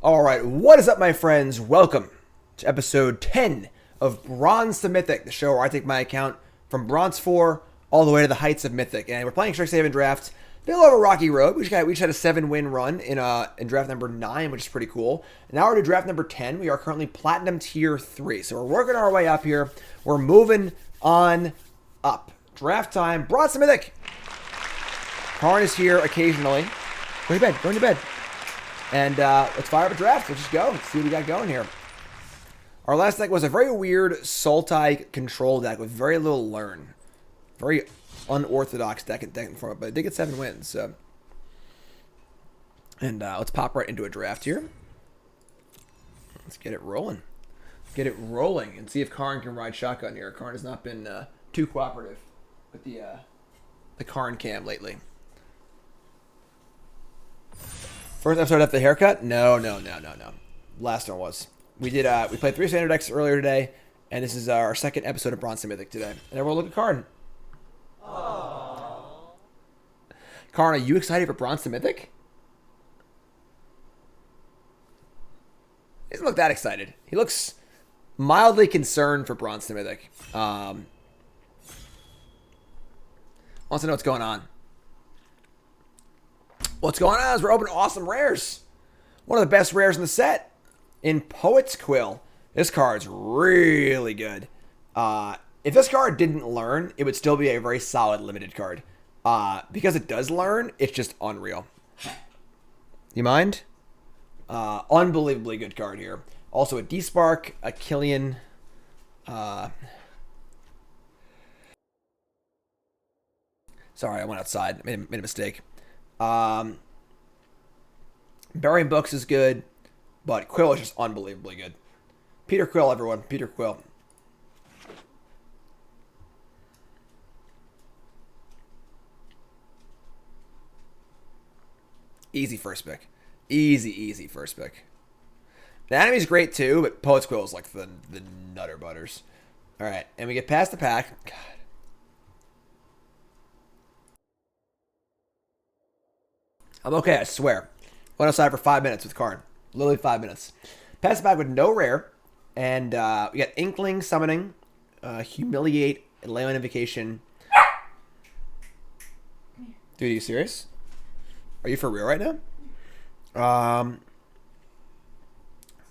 All right, what is up, my friends? Welcome to episode 10 of Bronze to Mythic, the show where I take my account from Bronze 4 all the way to the heights of Mythic. And we're playing Strixhaven draft. Been a little of a rocky road. We just had a 7-win run in draft number 9, which is pretty cool. And now we're to draft number 10. We are currently Platinum Tier 3. So we're working our way up here. We're moving on up. Draft time. Bronze to Mythic. Karn is here occasionally. Go to bed. Go into bed. And let's fire up a draft. Let's just go. Let's see what we got going here. Our last deck was a very weird Sultai control deck with very little learn. Very unorthodox deck in format, but it did get 7 wins. So. And let's pop right into a draft here. Let's get it rolling. Get it rolling and see if Karn can ride shotgun here. Karn has not been too cooperative with the Karn cam lately. First episode after the haircut? No. Last one was. We played 3 standard decks earlier today, and this is our second episode of Bronze to Mythic today. And everyone look at Karn. Aww. Karn, are you excited for Bronze to Mythic? He doesn't look that excited. He looks mildly concerned for Bronze to Mythic. Wants to know what's going on. What's going on is we're opening awesome rares. One of the best rares in the set in Poet's Quill. This card's really good. If this card didn't learn, it would still be a very solid limited card. Because it does learn, it's just unreal. You mind? Unbelievably good card here. Also a D-Spark, a Killian. Sorry, I went outside. Made a mistake. Burying Books is good, but Quill is just unbelievably good. Peter Quill, everyone. Peter Quill. Easy first pick. Easy first pick. The enemy's great too, but Poet's Quill is like the nutter butters. Alright, and we get past the pack. God. I'm okay, I swear. Went outside for 5 minutes with Karn. Literally 5 minutes. Pass it back with no rare. And we got Inkling Summoning, Humiliate, and Ley on Invocation. Dude, are you serious? Are you for real right now?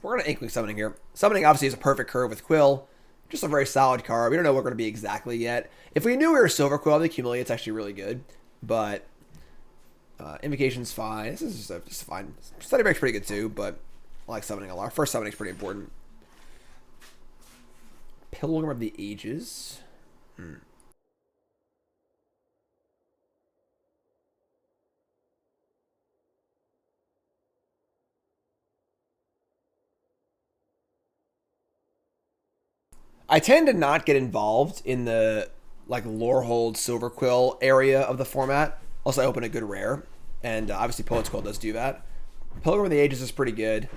We're going to Inkling Summoning here. Summoning obviously is a perfect curve with Quill. Just a very solid card. We don't know what we're going to be exactly yet. If we knew we were Silver Quill, I think Humiliate's actually really good. But Invocation's fine. This is just fine. Study Break's pretty good too, but I like Summoning a lot. First Summoning's pretty important. Pilgrim of the Ages. I tend to not get involved in the like Lorehold Silver Quill area of the format. Also, I open a good rare, and obviously Poet's Quill does do that. Pilgrim of the Ages is pretty good.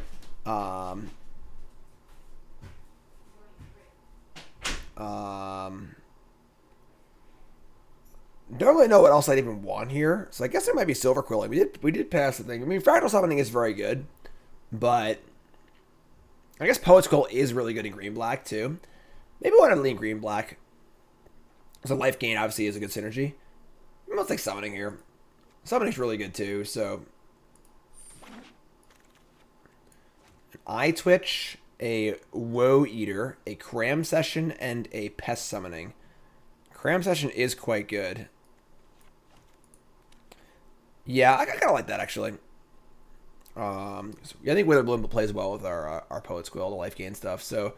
Don't really know what else I'd even want here, so I guess there might be Silver Quill. We did pass the thing. I mean, Fractal Summoning is very good, but I guess Poet's Quill is really good in green-black too. Maybe I want to lean green-black. So life gain obviously is a good synergy. Let's take Summoning here. Summoning's really good too, so. An Eye Twitch, a Woe Eater, a Cram Session, and a Pest Summoning. Cram Session is quite good. Yeah, I kind of like that actually. I think Wither Bloom plays well with our Poet's Quill, the life gain stuff. So,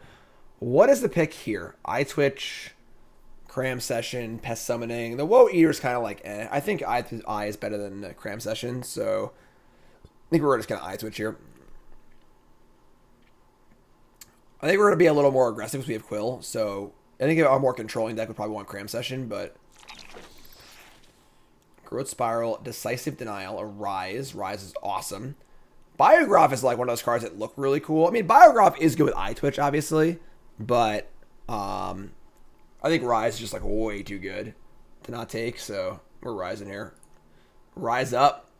what is the pick here? Eye Twitch, Cram Session, Pest Summoning. The Woe Eater is kind of like eh. I think Eye is better than Cram Session, so I think we're just going to Eye Twitch here. I think we're going to be a little more aggressive because we have Quill, so I think a more controlling deck would probably want Cram Session, but Growth Spiral, Decisive Denial, a Rise. Rise is awesome. Biograph is like one of those cards that look really cool. I mean, Biograph is good with Eye Twitch, obviously, but I think Rise is just like way too good to not take, so we're rising here. Rise up.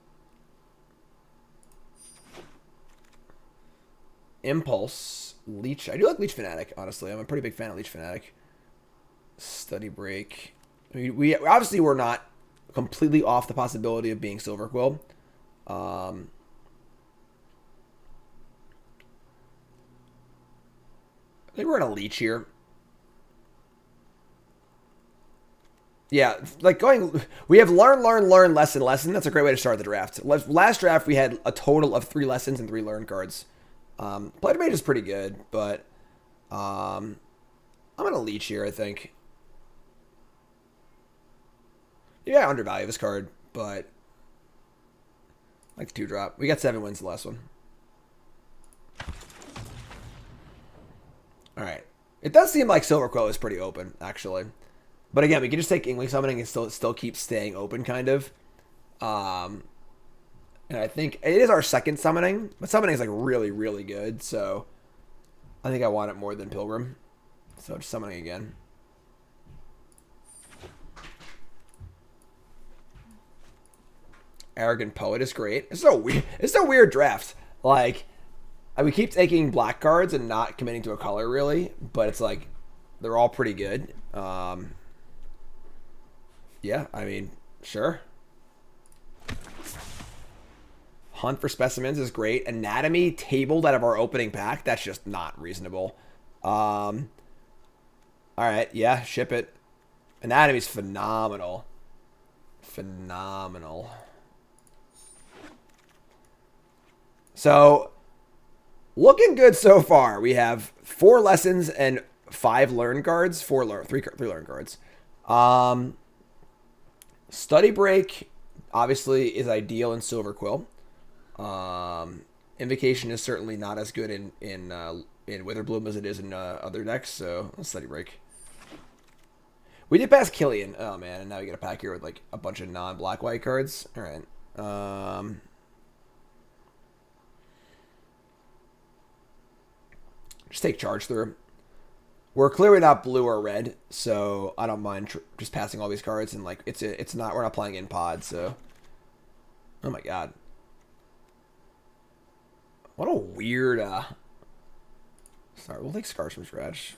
Impulse, Leech. I do like Leech Fanatic, honestly. I'm a pretty big fan of Leech Fanatic. Study Break. I mean, we obviously we're not completely off the possibility of being Silver Quill. I think we're gonna Leech here. Yeah, like we have learn, lesson. That's a great way to start the draft. Last draft, we had a total of 3 lessons and 3 learn cards. Blighted Mage is pretty good, but I'm going to Leech here, I think. Yeah, I undervalue this card, but I like the 2-drop. We got 7 wins the last one. All right. It does seem like Silver Quill is pretty open, actually. But again, we can just take Inkling Summoning and still keep staying open, kind of. And I think it is our second Summoning, but Summoning is like really, really good. So I think I want it more than Pilgrim. So just Summoning again. Arrogant Poet is great. It's so weird. It's a weird draft. Like, we keep taking black cards and not committing to a color really, but it's like they're all pretty good. Yeah, I mean, sure. Hunt for Specimens is great. Anatomy tabled out of our opening pack. That's just not reasonable. All right, yeah, ship it. Anatomy's phenomenal. Phenomenal. So, looking good so far. We have 4 lessons and 5 learn cards. 3 learn cards. Study Break obviously is ideal in Silver Quill. Invocation is certainly not as good in Witherbloom as it is in other decks, so let's Study Break. We did pass Killian. Oh man, and now we get a pack here with like a bunch of non-black white cards. All right. Just take charge through. We're clearly not blue or red, so I don't mind just passing all these cards and like we're not playing in pod, so. Oh my god. What a weird sorry, we'll take Scars from Scratch.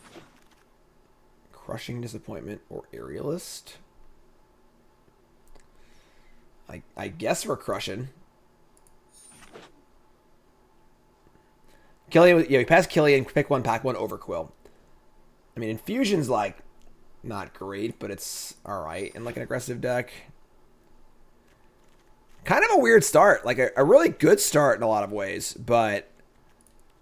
Crushing Disappointment or Aerialist. I guess we're crushing. Killian, yeah, we pass Killian, pick 1, pack 1 over Quill. I mean, Infusion's like not great, but it's alright in like an aggressive deck. Kind of a weird start, like a really good start in a lot of ways, but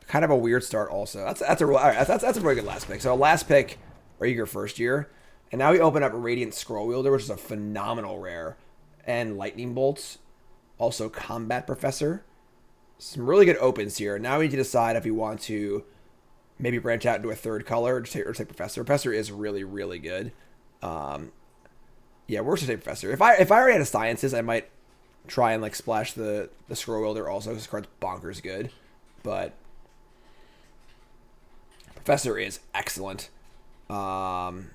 kind of a weird start also. That's a really good last pick. So last pick, Rager first year, and now we open up a Radiant Scroll Wielder, which is a phenomenal rare, and Lightning Bolts, also Combat Professor. Some really good opens here. Now we need to decide if we want to maybe branch out into a third color or take Professor. Professor is really, really good. Yeah, we're just take Professor. If I already had a Sciences, I might try and like splash the Scroll Wielder also, because this card's bonkers good. But Professor is excellent. Hydra's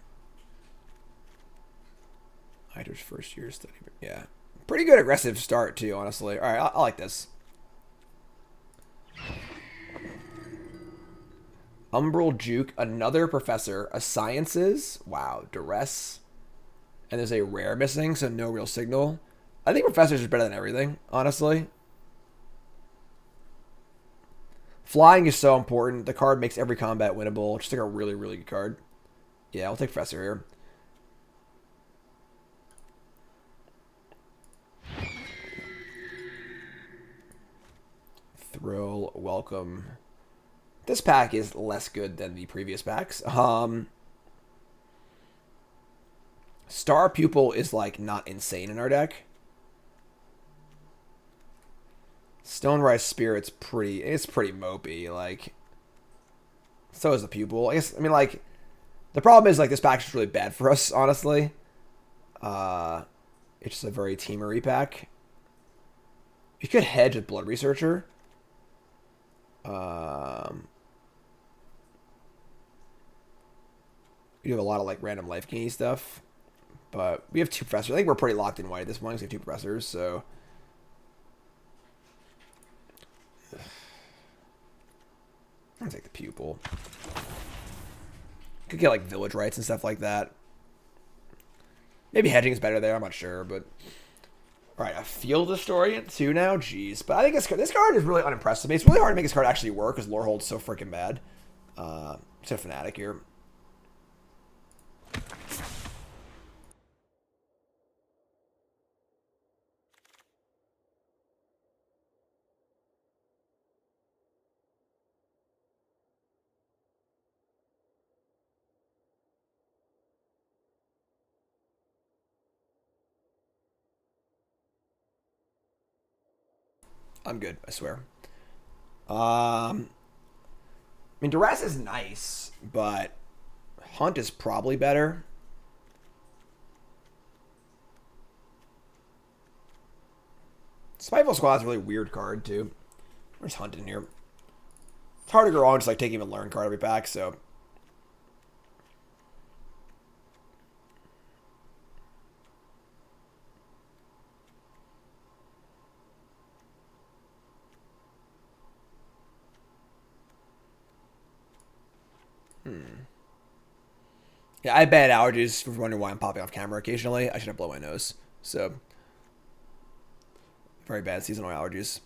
first year study. Yeah. Pretty good aggressive start too, honestly. Alright, I like this. Umbral Juke, another Professor, a Sciences, wow, Duress, and there's a rare missing, so no real signal. I think Professors is better than everything, honestly. Flying is so important. The card makes every combat winnable. Just like a really, really good card. Yeah, I'll take Professor here. Thrill, Welcome. This pack is less good than the previous packs. Star Pupil is like not insane in our deck. Stonerise Spirit's pretty mopey, like so is the Pupil. I mean like the problem is like this pack is really bad for us, honestly. It's just a very teamery pack. You could hedge with Blood Researcher. You have a lot of like random life gainy stuff, but we have 2 Professors. I think we're pretty locked in white at this point because we have 2 Professors, so. I'm gonna take the pupil. Could get like village rights and stuff like that. Maybe hedging is better there. I'm not sure, but all right, a field historian too now. Jeez, but I think this card is really unimpressive. It's really hard to make this card actually work because Lorehold's so freaking bad. It's a fanatic here. I'm good, I swear. I mean, Duress is nice, but Hunt is probably better. Spiteful Squad's a really weird card, too. Where's Hunt in here? It's hard to go wrong just like taking a learn card every pack, so. Yeah, I have bad allergies. If you're wondering why I'm popping off camera occasionally, I should have blown my nose. So, very bad seasonal allergies.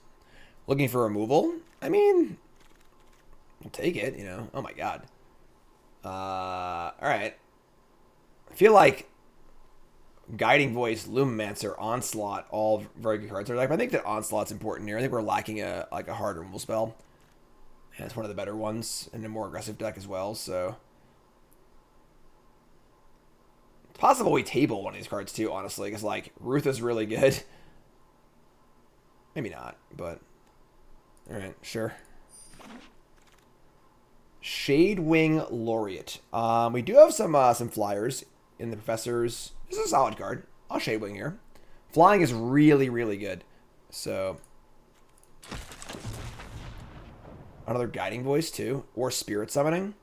Looking for removal? I mean, I'll take it, you know. Oh my god. Alright. I feel like Guiding Voice, Lumimancer, Onslaught, all very good cards. I think that Onslaught's important here. I think we're lacking a hard removal spell. And it's one of the better ones in a more aggressive deck as well, so. It's possible we table one of these cards too, honestly, because like Ruth is really good. Maybe not, but alright, sure. Shadewing Laureate. We do have some flyers in the Professors. This is a solid card. I'll Shadewing here. Flying is really, really good. So another Guiding Voice too, or Spirit Summoning.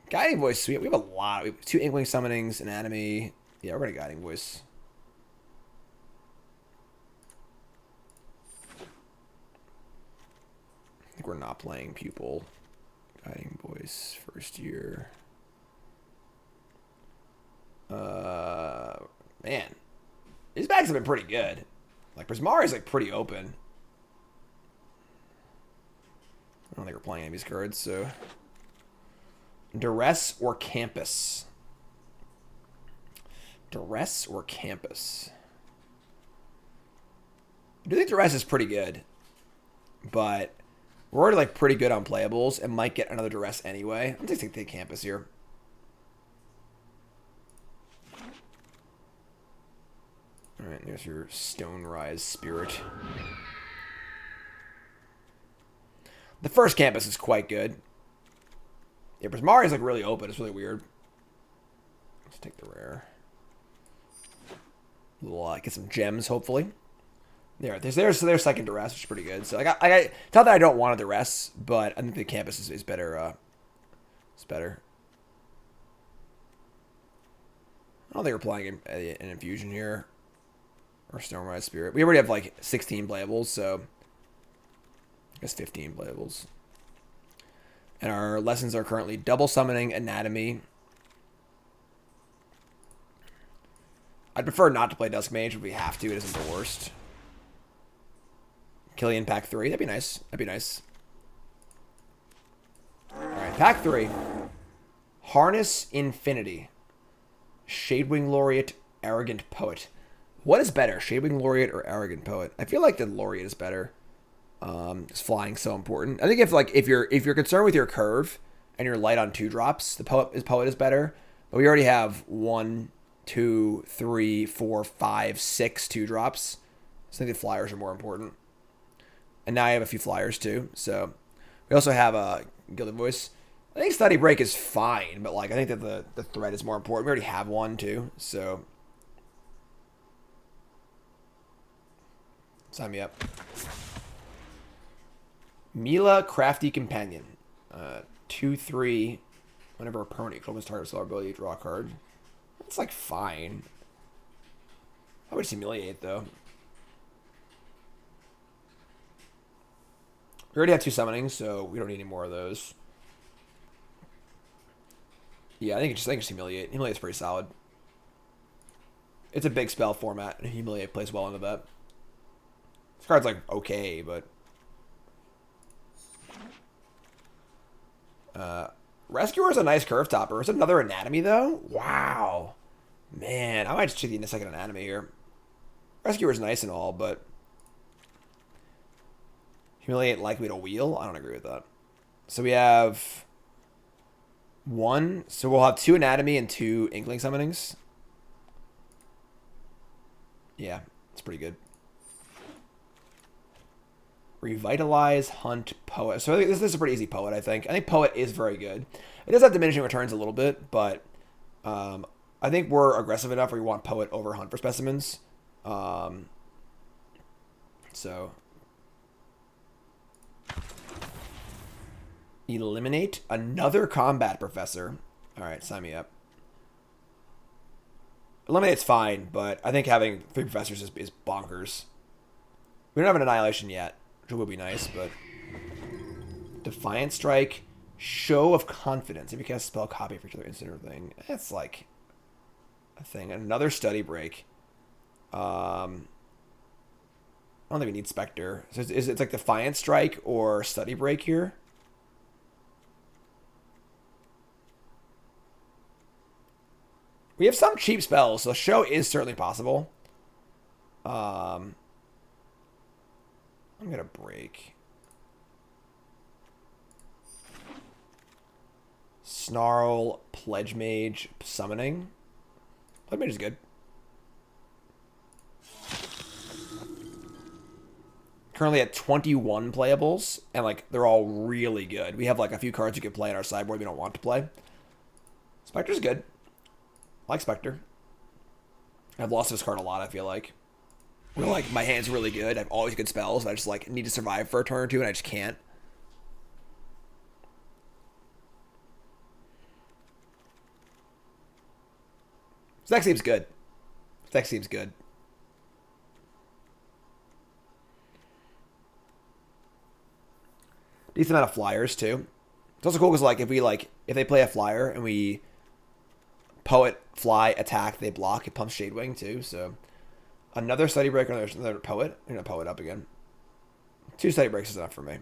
Guiding Voice, sweet. We have a lot. We have 2 Inkling Summonings, Anatomy. Yeah, we're going to Guiding Voice. I think we're not playing Pupil. Guiding Voice, first year. Man. These bags have been pretty good. Like, Prismari's like pretty open. I don't think we're playing any of these cards, so. Duress or Campus? Duress or Campus? I do think Duress is pretty good, but we're already like pretty good on playables and might get another Duress anyway. I'm just going to take Campus here. Alright, there's your Stone Rise Spirit. The first Campus is quite good. Yeah, Prismari is like really open. It's really weird. Let's take the rare. We'll get some gems, hopefully. There's their second Duress, which is pretty good. So like, it's not that I don't want a Duress, but I think the Campus is better. It's better. I don't think we're playing an Infusion here. Or Stonerise Spirit. We already have like 16 playables, so I guess 15 playables. And our lessons are currently Double Summoning, Anatomy. I'd prefer not to play Dusk Mage if we have to. It isn't the worst. Killian pack 3. That'd be nice. That'd be nice. Alright, pack 3. Harness Infinity. Shadewing Laureate, Arrogant Poet. What is better, Shadewing Laureate or Arrogant Poet? I feel like the Laureate is better. Is flying so important? I think if you're concerned with your curve and you're light on 2-drops, the poet is better. But we already have 1, 2, 3, 4, 5, 6 2-drops. So I think the flyers are more important. And now I have a few flyers too. So we also have a Gilded Voice. I think Study Break is fine, but like I think that the threat is more important. We already have one too, so sign me up. Mila, Crafty Companion. 2/3. Whenever a permanent controls target our ability to draw a card. That's like fine. I would humiliate though. We already have 2 summonings, so we don't need any more of those. Yeah, I think just Humiliate. Humiliate's pretty solid. It's a big spell format, and Humiliate plays well into that. This card's like okay, but Rescuer's a nice curve topper. Is it another Anatomy though? Wow, man, I might just check the second Anatomy here. Rescuer's nice and all, but Humiliate likely to wheel. I don't agree with that. So we have 1. So we'll have 2 Anatomy and 2 Inkling summonings. Yeah, it's pretty good. Revitalize, Hunt, Poet. So I think this is a pretty easy Poet, I think. I think Poet is very good. It does have diminishing returns a little bit, but I think we're aggressive enough where we want Poet over Hunt for specimens. So eliminate another combat professor. All right, sign me up. Eliminate's fine, but I think having 3 professors is bonkers. We don't have an Annihilation yet, which would be nice, but Defiant Strike, Show of Confidence. If you cast a spell, copy for each other instant or thing. That's like a thing. Another Study Break. I don't think we need Spectre. So is it like Defiant Strike or Study Break here? We have some cheap spells, so Show is certainly possible. I'm gonna break. Snarl, Pledge Mage, Summoning. Pledge Mage is good. Currently at 21 playables, and like they're all really good. We have like a few cards you could play in our sideboard we don't want to play. Spectre's good. I like Spectre. I've lost this card a lot, I feel like. Where like my hand's really good. I have always good spells. I just like need to survive for a turn or two and I just can't. This deck seems good. This deck seems good. Decent amount of flyers too. It's also cool because like if they play a flyer and we Poet, fly, attack, they block, it pumps Shadewing too, so another Study Break, another Poet. I'm gonna Poet up again. 2 Study Breaks is enough for me.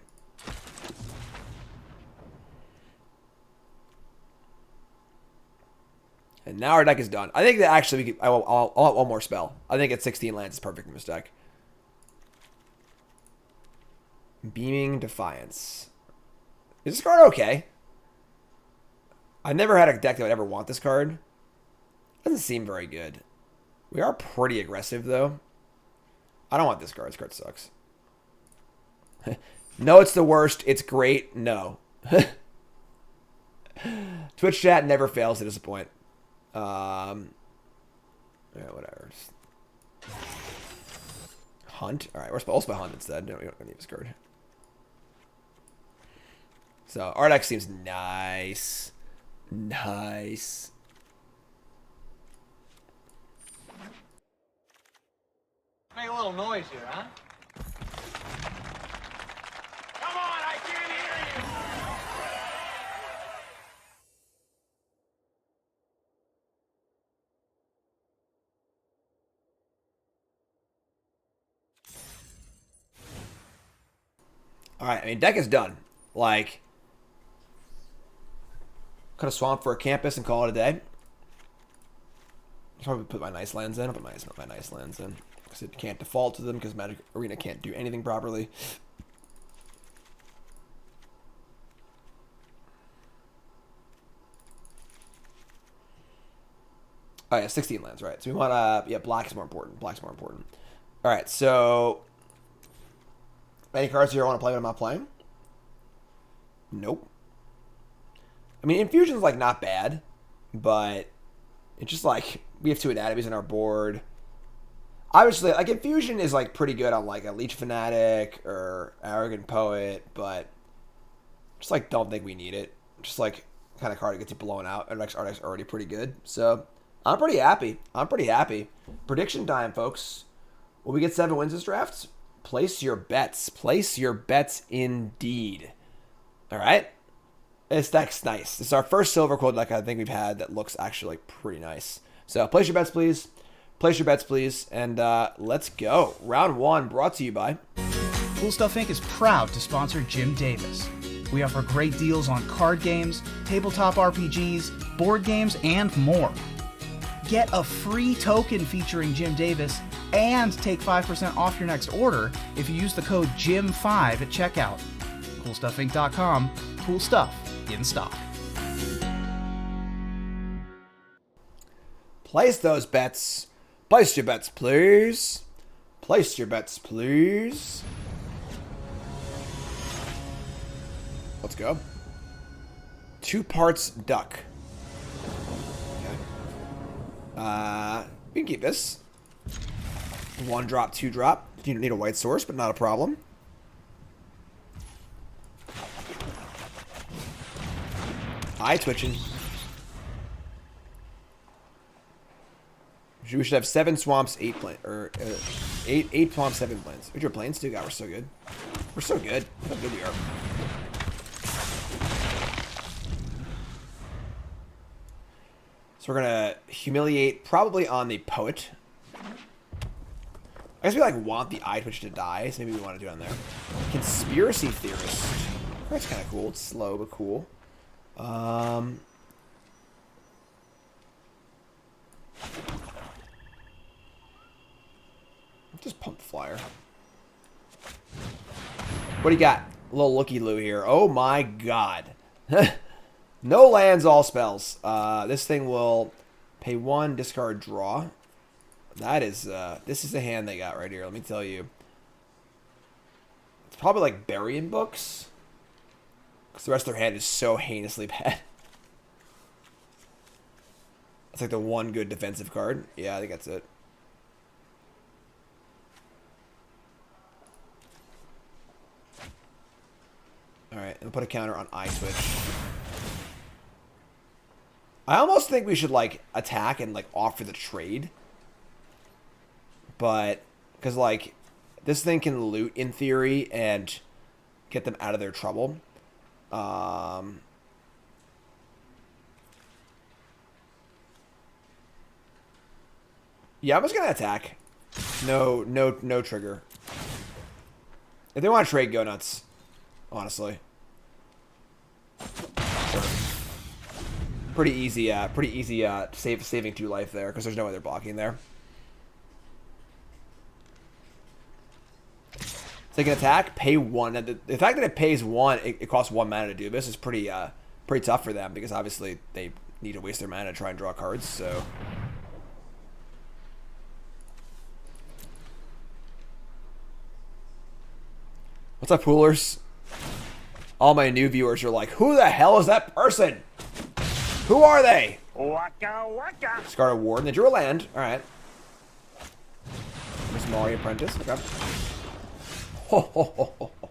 And now our deck is done. I think that actually I'll want one more spell. I think at 16 lands is perfect in this deck. Beaming Defiance. Is this card okay? I never had a deck that would ever want this card. Doesn't seem very good. We are pretty aggressive, though. I don't want this card. This card sucks. No, it's the worst. It's great. No. Twitch chat never fails to disappoint. Yeah, whatever. Hunt. All right, we'll spell Hunt instead. No, we don't need this card. So, our deck seems nice. Nice. Make a little noise here, huh? Come on, I can't hear you! Alright, I mean, deck is done. Like, cut a swamp for a campus and call it a day. I'll probably put my nice lands in. I'll put my nice lands in. Because it can't default to them because Magic Arena can't do anything properly. Oh yeah, 16 lands, right. So we want yeah, black is more important. Black's more important. Alright, so any cards here I want to play when I'm not playing? Nope. I mean, Infusion's like not bad, but it's just like we have 2 Anatomies on our board. Obviously, like Infusion is like pretty good on like a Leech Fanatic or Arrogant Poet, but just like don't think we need it. Just like kind of card that gets you blown out. Our deck's already pretty good, so I'm pretty happy. I'm pretty happy. Prediction time, folks. Will we get 7 wins this draft? Place your bets. Place your bets indeed. All right. This deck's nice. This is our first silver quote deck I think we've had that looks actually like pretty nice. So place your bets, please. Place your bets, please. And let's go. Round 1 brought to you by... Cool Stuff Inc. is proud to sponsor Jim Davis. We offer great deals on card games, tabletop RPGs, board games, and more. Get a free token featuring Jim Davis and take 5% off your next order if you use the code JIM5 at checkout. CoolStuffInc.com. Cool stuff in stock. Place those bets. Place your bets, please. Place your bets, please. Let's go. 2 parts duck. Okay. We can keep this. 1 drop, 2 drop. You need a white source, but not a problem. Eye twitching. We should have 7 swamps, 8 plains, or 8 swamps, 7 plains. Which are plains too? God, we're so good. We're so good. Look how good we are. So we're gonna humiliate probably on the poet. I guess we like want the eye twitch to die, so maybe we want to do it on there. Conspiracy theorist. That's kind of cool. It's slow but cool. Just pump the flyer. What do you got? A little looky-loo here. Oh my god. No lands, all spells. This thing will pay 1, discard, draw. That is, this is the hand they got right here. Let me tell you. It's probably like burying books. Because the rest of their hand is so heinously bad. It's like the one good defensive card. Yeah, I think that's it. Alright, and we'll put a counter on eye switch. I almost think we should, like, attack and, like, offer the trade. But, because, like, this thing can loot, in theory, and get them out of their trouble. Yeah, I'm just gonna attack. No trigger. If they want to trade, go nuts. Honestly. Sure. Pretty easy saving 2 life there, because there's no other blocking there. So they can attack, pay 1. The fact that it pays 1, it costs 1 mana to do this is pretty tough for them, because obviously they need to waste their mana to try and draw cards, so... What's up, poolers? All my new viewers are like, who the hell is that person? Who are they? Waka waka. Discard a Warden. They drew a land. Alright. Miss Molly Apprentice. Okay. Ho, ho, ho, ho, ho.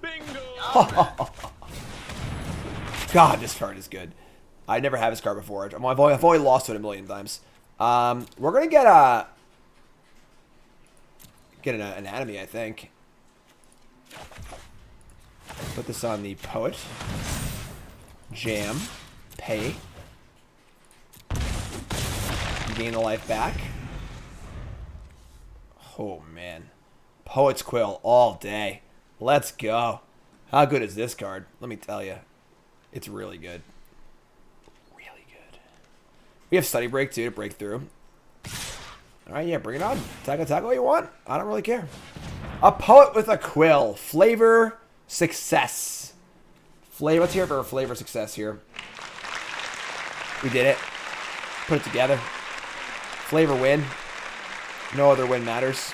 Bingo. God, this card is good. I never had this card before. I've only lost to it a million times. We're gonna get an anatomy, I think. Put this on the poet. Jam. Pay. Gain a life back. Oh, man. Poet's Quill all day. Let's go. How good is this card? Let me tell you. It's really good. Really good. We have Study Break, too, to break through. Alright, yeah, bring it on. Attack what you want. I don't really care. A Poet with a Quill. Flavor success. Let's hear for a flavor success here. We did it. Put it together. Flavor win. No other win matters.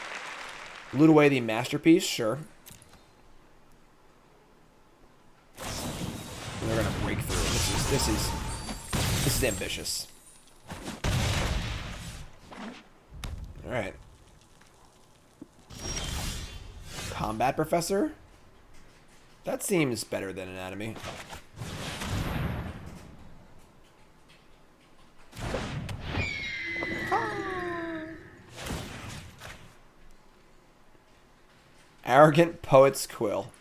Loot away the masterpiece. Sure. They're gonna break through. This is ambitious. All right. Combat Professor? That seems better than Anatomy. Arrogant Poet's Quill.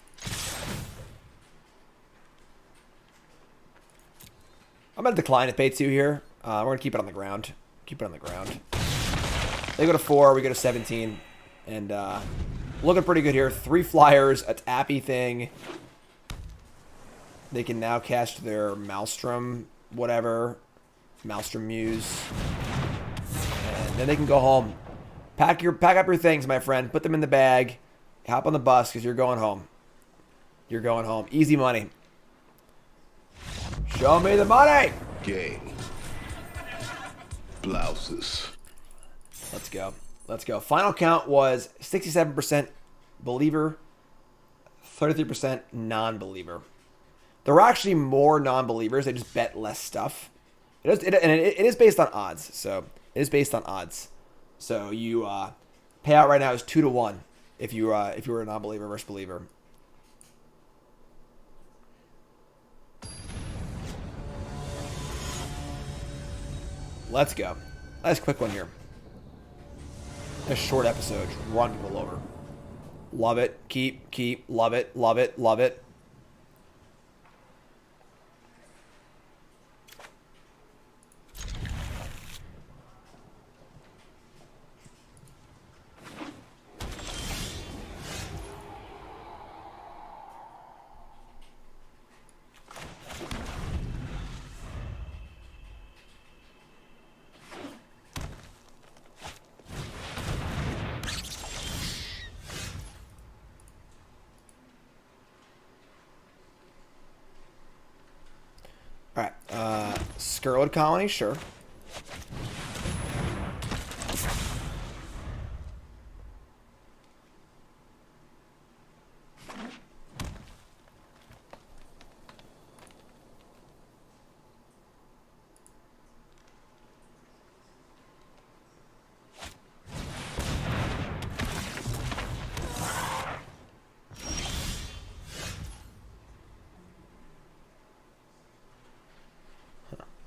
I'm going to decline at pay 2 here. We're going to keep it on the ground. Keep it on the ground. They go to 4. We go to 17. And looking pretty good here. 3 flyers. A tappy thing. They can now cast their Maelstrom, whatever. Maelstrom Muse. And then they can go home. Pack up your things, my friend. Put them in the bag. Hop on the bus because you're going home. You're going home. Easy money. Show me the money! Gang. Blouses. Let's go. Let's go. Final count was 67% believer, 33% non-believer. There were actually more non-believers. They just bet less stuff. It is based on odds. So it is based on odds. So you payout right now is 2-1 if you were a non-believer versus believer. Let's go. Nice quick one here. A short episode. Run people over. Love it. Keep. Love it. Love it. Love it. Alright, Skirled Colony, sure.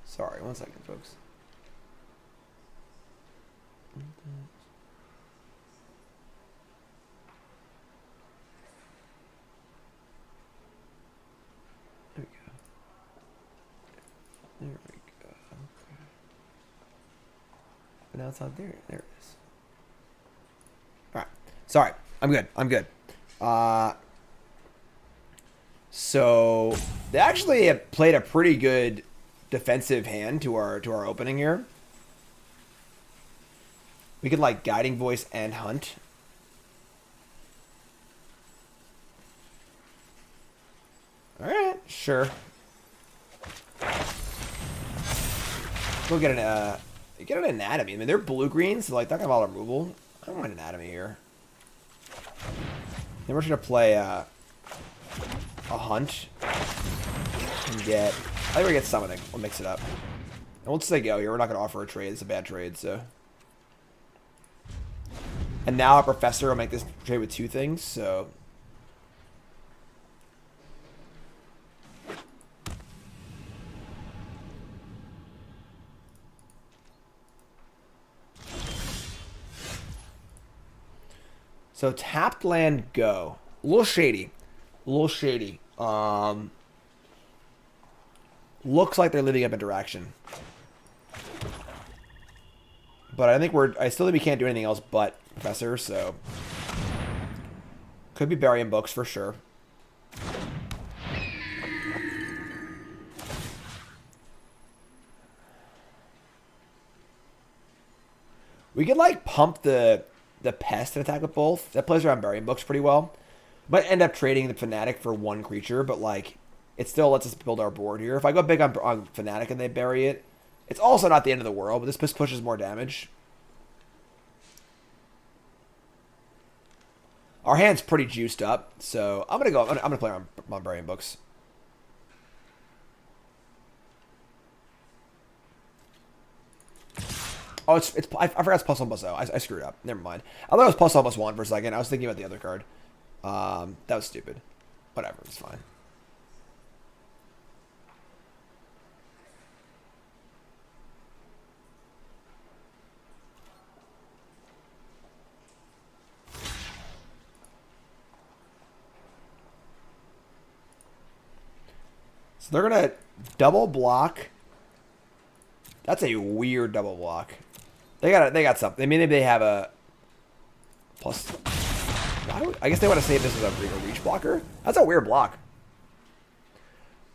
Sorry, 1 second, folks. There we go. There we go. Okay. But now it's not there. There it is. Alright. Sorry. I'm good. I'm good. So they actually have played a pretty good defensive hand to our opening here. We could like Guiding Voice and Hunt. All right, sure. We'll get an Anatomy. I mean, they're blue greens, so like that kind of all removal. I don't want an Anatomy here. Then we're just gonna play a Hunt and get. I think we get Summoning. We'll mix it up. And we'll just say go here. We're not going to offer a trade. It's a bad trade, so. And now our Professor will make this trade with 2 things, so. So tapped land, go. A little shady. A little shady. Looks like they're leaving up interaction. But I still think we can't do anything else but Professor, so. Could be burying books for sure. We could like pump the Pest and attack with both. That plays around burying books pretty well. Might end up trading the Fanatic for 1 creature, but like. It still lets us build our board here. If I go big on Fanatic and they bury it, it's also not the end of the world, but this pushes more damage. Our hand's pretty juiced up, so I'm gonna play on burying books. Oh, I forgot it's +1/+0. I screwed up. Never mind. I thought it was +1/+1 for a second. I was thinking about the other card. That was stupid. Whatever, it's fine. So they're going to double block. That's a weird double block. They got something. Maybe they have a plus. I guess they want to say this is a reach blocker. That's a weird block.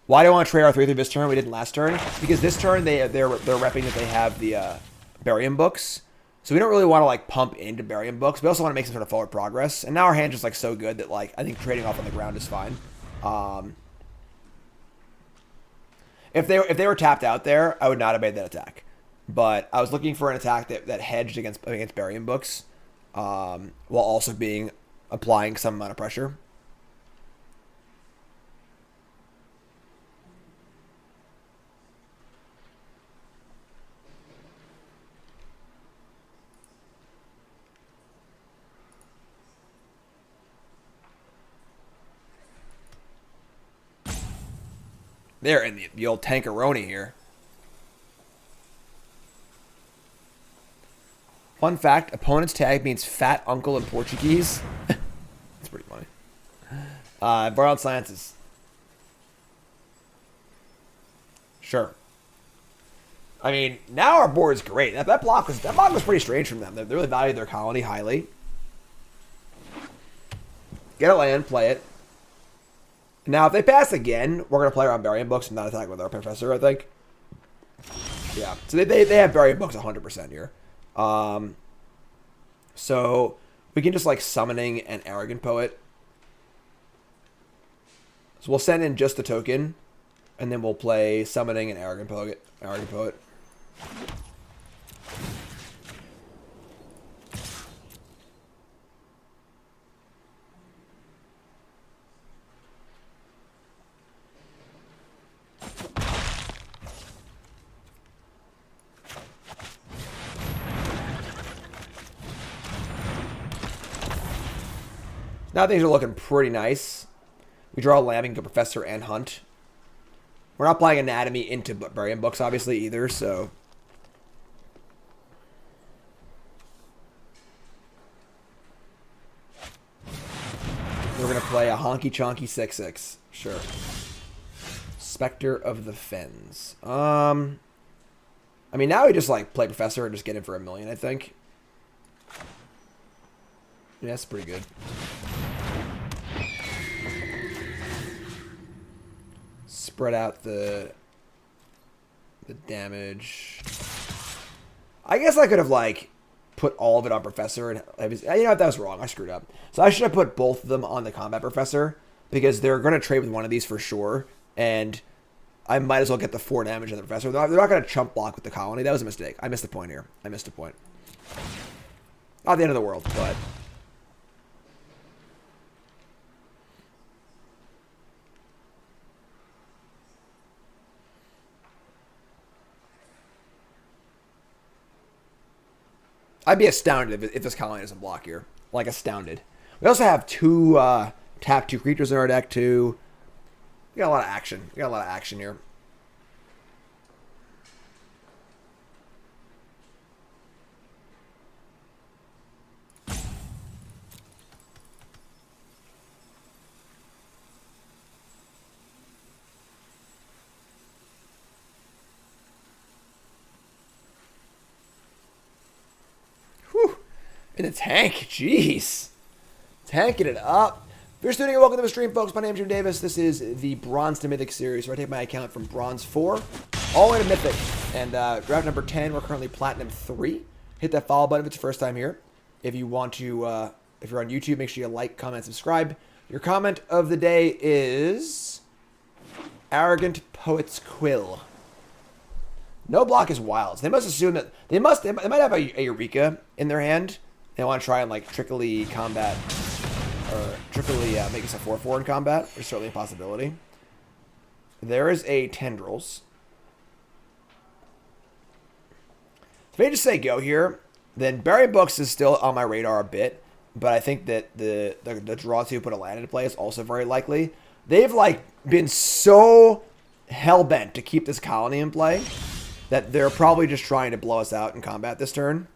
Why do I want to trade our 3/3 this turn? We didn't last turn because this turn they're repping that they have the Barium books, so we don't really want to like pump into Barium books. We also want to make some sort of forward progress. And now our hand's just like so good that like I think trading off on the ground is fine. If they were tapped out there, I would not have made that attack. But I was looking for an attack that hedged against Barium books, while also applying some amount of pressure. They're in the old tankaroni here. Fun fact, opponent's tag means fat uncle in Portuguese. That's pretty funny. Borrowed Sciences. Sure. I mean, now our board is great. That block was pretty strange from them. They really valued their colony highly. Get a land, play it. Now, if they pass again, we're going to play around Barium books and not attack with our Professor, I think. Yeah. So they have Barium books 100% here. So we can just like summoning an Arrogant Poet. So we'll send in just the token, and then we'll play summoning an Arrogant Poet. Now things are looking pretty nice. We draw Lambing, go Professor, and Hunt. We're not playing Anatomy into Barium books, obviously, either, so... We're going to play a honky-chonky 6/6. Sure. Spectre of the Fens. I mean, now we just, like, play Professor and just get him for $1 million, I think. Yeah, that's pretty good. Spread out the damage. I guess I could have like put all of it on Professor, and you know what, that was wrong. I screwed up. So I should have put both of them on the Combat Professor because they're going to trade with one of these for sure, and I might as well get the 4 damage on the Professor. They're not going to chump block with the colony. That was a mistake. I missed a point here. I missed a point. Not the end of the world, but. I'd be astounded if this colony doesn't block here. Like, astounded. We also have 2 tap 2 creatures in our deck, too. We got a lot of action. We got a lot of action here. In the tank, jeez. Tanking it up. If you're tuning in, welcome to the stream, folks. My name's Jim Davis. This is the Bronze to Mythic series, where I take my account from Bronze 4 all the way to Mythic. And draft number 10, we're currently Platinum 3. Hit that follow button if it's your first time here. If you want to, if you're on YouTube, make sure you like, comment, subscribe. Your comment of the day is Arrogant Poet's Quill. No block is wild. So they must assume that they might have a Eureka in their hand. They want to try and like trickily combat, or trickily make us a 4/4 in combat. There's certainly a possibility. There is a Tendrils. If I just say go here, then Barium Books is still on my radar a bit, but I think that the draw to put a land into play is also very likely. They've like been so hell-bent to keep this colony in play that they're probably just trying to blow us out in combat this turn.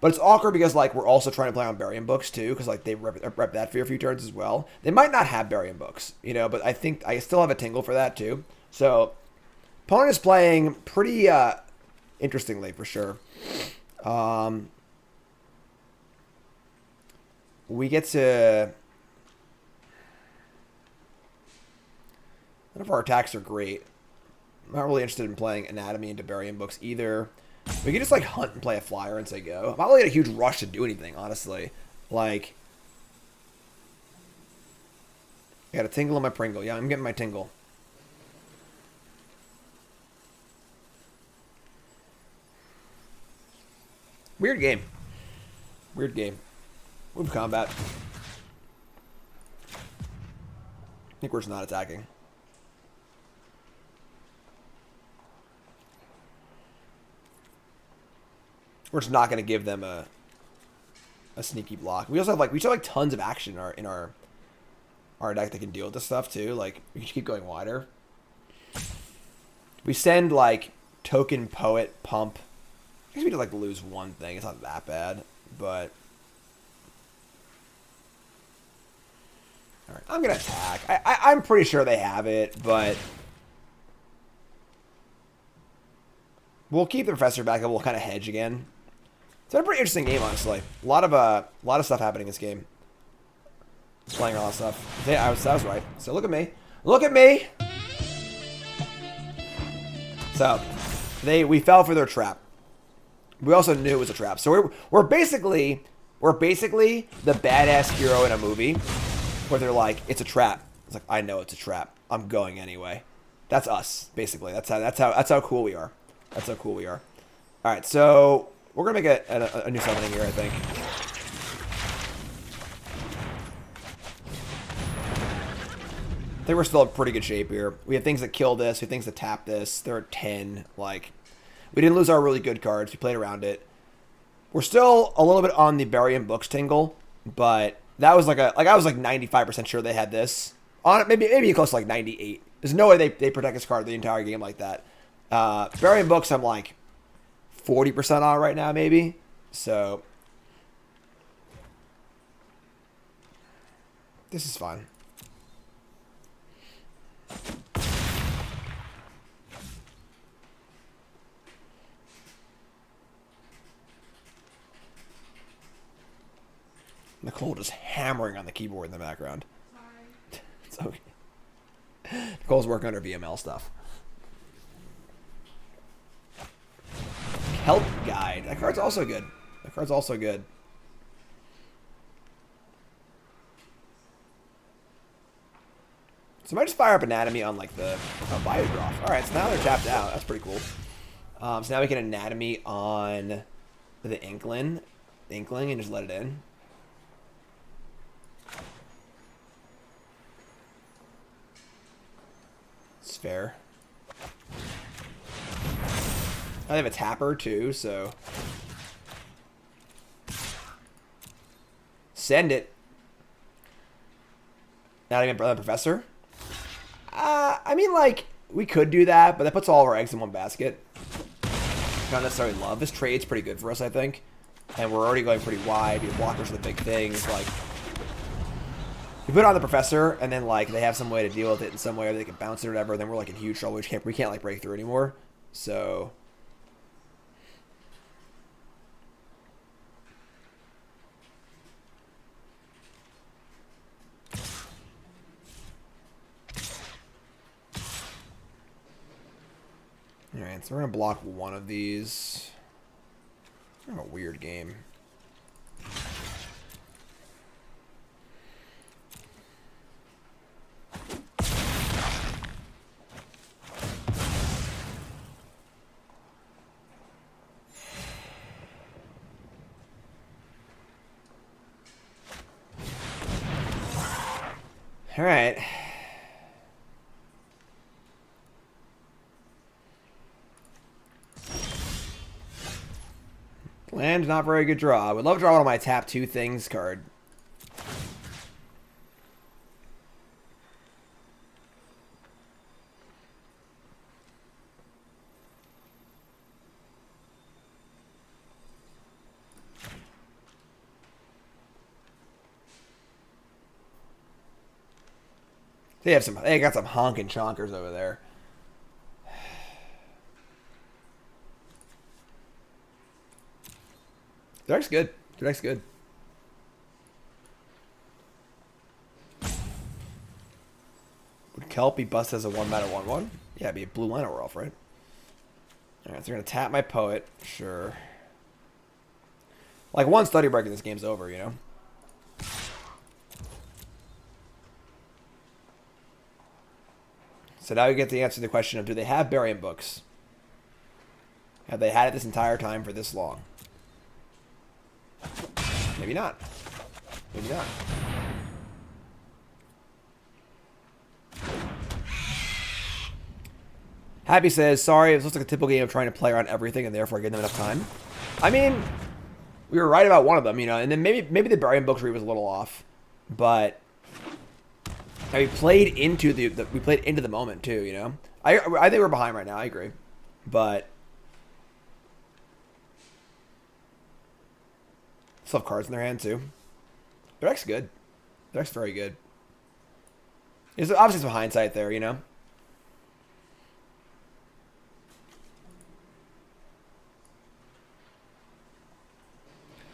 But it's awkward because like we're also trying to play on Burying Books too, because like they rep that for a few turns as well. They might not have Burying Books, you know, but I think I still have a tingle for that too. So opponent is playing pretty interestingly for sure. We get to... None of our attacks are great. I'm not really interested in playing Anatomy into Burying Books either. We can just like hunt and play a flyer and say go. I'm not really in a huge rush to do anything, honestly. Like... I got a tingle in my Pringle. Yeah, I'm getting my tingle. Weird game. Weird game. Move combat. I think we're just not attacking. We're just not going to give them a sneaky block. We also have like tons of action in our deck that can deal with this stuff too. Like we can keep going wider. We send like Token Poet Pump. I guess we just like lose one thing. It's not that bad, but all right, I'm gonna attack. I'm pretty sure they have it, but we'll keep the Professor back and we'll kind of hedge again. It's been a pretty interesting game, honestly. A lot of stuff happening in this game. Playing a lot of stuff. Yeah, I was right. So look at me. Look at me. So we fell for their trap. We also knew it was a trap. So we're basically the badass hero in a movie where they're like, it's a trap. It's like, I know it's a trap. I'm going anyway. That's us, basically. That's how cool we are. That's how cool we are. All right, so we're gonna make a new summoning here, I think. I think we're still in pretty good shape here. We have things that kill this. We have things that tap this. They're at 10. Like, we didn't lose our really good cards. We played around it. We're still a little bit on the Burying Books tingle, but that was I was like 95% sure they had this. On it, maybe close to like 98. There's no way they protect this card the entire game like that. Burying Books, I'm like 40% on right now, maybe. So this is fun. Nicole just hammering on the keyboard in the background. Sorry. It's okay. Nicole's working on her VML stuff. Help Guide. That card's also good. That card's also good. So I might just fire up Anatomy on like the Biodroff. Alright, so now they're tapped out. That's pretty cool. So now we can Anatomy on the Inkling and just let it in. It's fair. I have a tapper too, so send it. Not even Brother Professor. I mean, like, we could do that, but that puts all of our eggs in one basket. Not necessarily love. This trade's pretty good for us, I think. And we're already going pretty wide. Your blockers are the big things. Like, you put it on the Professor, and then, like, they have some way to deal with it in some way, or they can bounce it or whatever, then we're, like, in huge trouble. We can't like, break through anymore. So alright, so we're going to block one of these. Kind of a weird game. Alright. Land, not very good draw. I would love to draw one of my tap 2 things card. They got some honking chonkers over there. Their deck's good. Their deck's good. Would Kelp be busted as a 1-mana 1/1? Yeah, it'd be a blue Lino Rolf, right? Alright, so they're gonna tap my Poet. Sure. Like, one Study Break and this game's over, you know? So now you get the answer to the question of, do they have Burying Books? Have they had it this entire time for this long? Maybe not. Maybe not. Happy says, sorry, it looks like a typical game of trying to play around everything and therefore getting them enough time. I mean, we were right about one of them, you know, and then maybe the Burying Books read was a little off, but we played into the moment too, you know. I think we're behind right now. I agree, but still have cards in their hand too. Their deck's good. Their deck's very good. There's obviously some hindsight there, you know.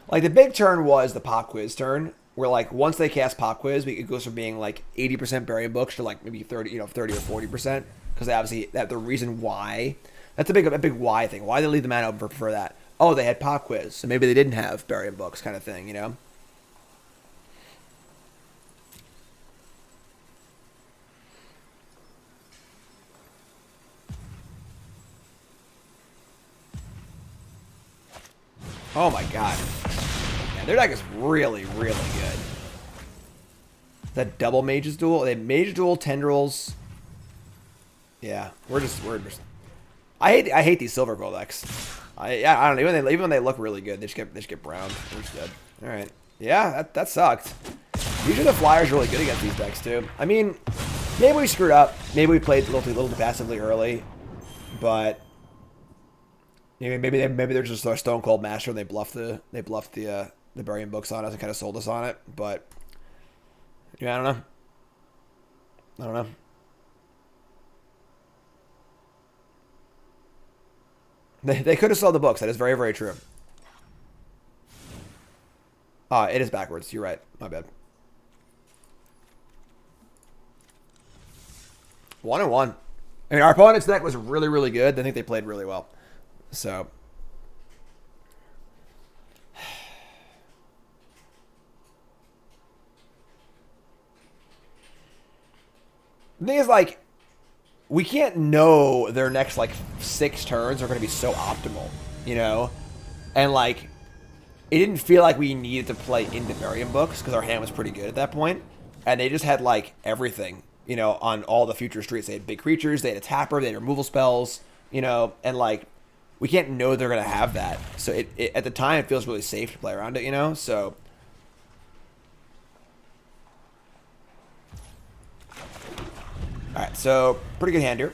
Like, the big turn was the Pop Quiz turn, where, like, once they cast Pop Quiz, it goes from being, like, 80% Burying Books to, like, maybe 30 or 40%. Because they obviously, the reason why, that's a big why thing. Why they leave the mana open for that? Oh, they had Pop Quiz, so maybe they didn't have Burying Books kind of thing, you know? Oh my god. Yeah, their deck is really, really good. That double Mage's Duel? They have Mage Duel, Tendrils. Yeah, we're just I hate these Silver Gold decks. I don't know, even when they look really good, they just get browned. We're just dead. Alright. Yeah, that sucked. Usually the Flyer's really good against these decks too. I mean, maybe we screwed up. Maybe we played a little too passively early. But maybe they're just a Stone Cold Master and they bluffed the Burying Books on us and kind of sold us on it. But yeah, I don't know. They could have sold the books. That is very, very true. It is backwards. You're right. My bad. 1-1. I mean, our opponent's deck was really, really good. I think they played really well. So, the thing is, like, we can't know their next, like, 6 turns are going to be so optimal, you know? And, like, it didn't feel like we needed to play into Burying Books because our hand was pretty good at that point. And they just had, like, everything, you know, on all the future streets. They had big creatures, they had a tapper, they had removal spells, you know, and, like, we can't know they're going to have that. So it at the time, it feels really safe to play around it, you know? So, alright, so pretty good hand here.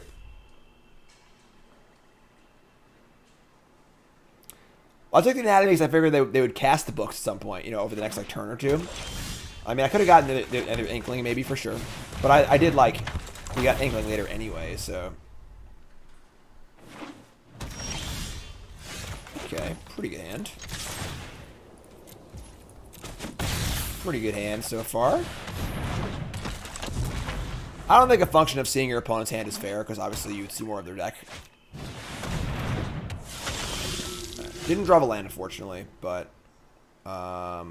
I'll take the Anatomy because I figured they would cast the books at some point, you know, over the next, like, turn or two. I mean, I could have gotten the Inkling maybe for sure. But I did, like, we got Inkling later anyway, so. Okay, pretty good hand. Pretty good hand so far. I don't think a function of seeing your opponent's hand is fair, because obviously you would see more of their deck. Didn't draw a land, unfortunately, but I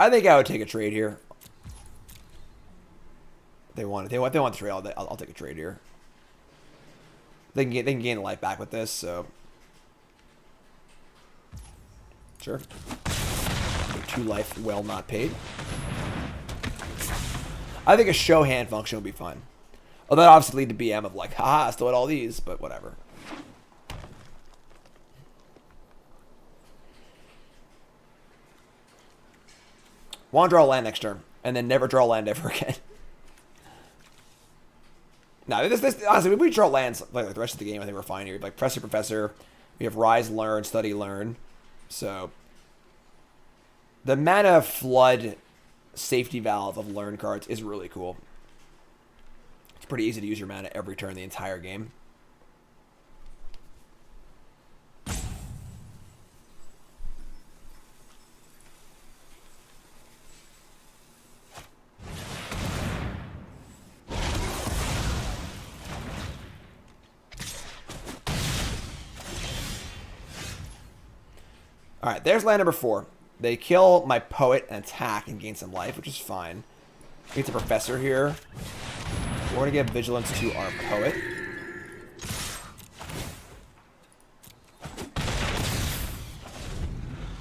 think I would take a trade here. They want the trade. I'll take a trade here. They can gain life back with this, so sure. 2 life well not paid. I think a show hand function would be fun. Although that obviously lead to BM of like, haha, I still had all these, but whatever. Want to draw a land next turn, and then never draw a land ever again. No, this honestly, if we draw lands like the rest of the game, I think we're fine here. Like Professor, we have Rise, Learn, Study, Learn. So the mana flood safety valve of learn cards is really cool. It's pretty easy to use your mana every turn the entire game. Alright, there's land number 4. They kill my poet and attack and gain some life, which is fine. Get the professor here. We're going to give vigilance to our poet.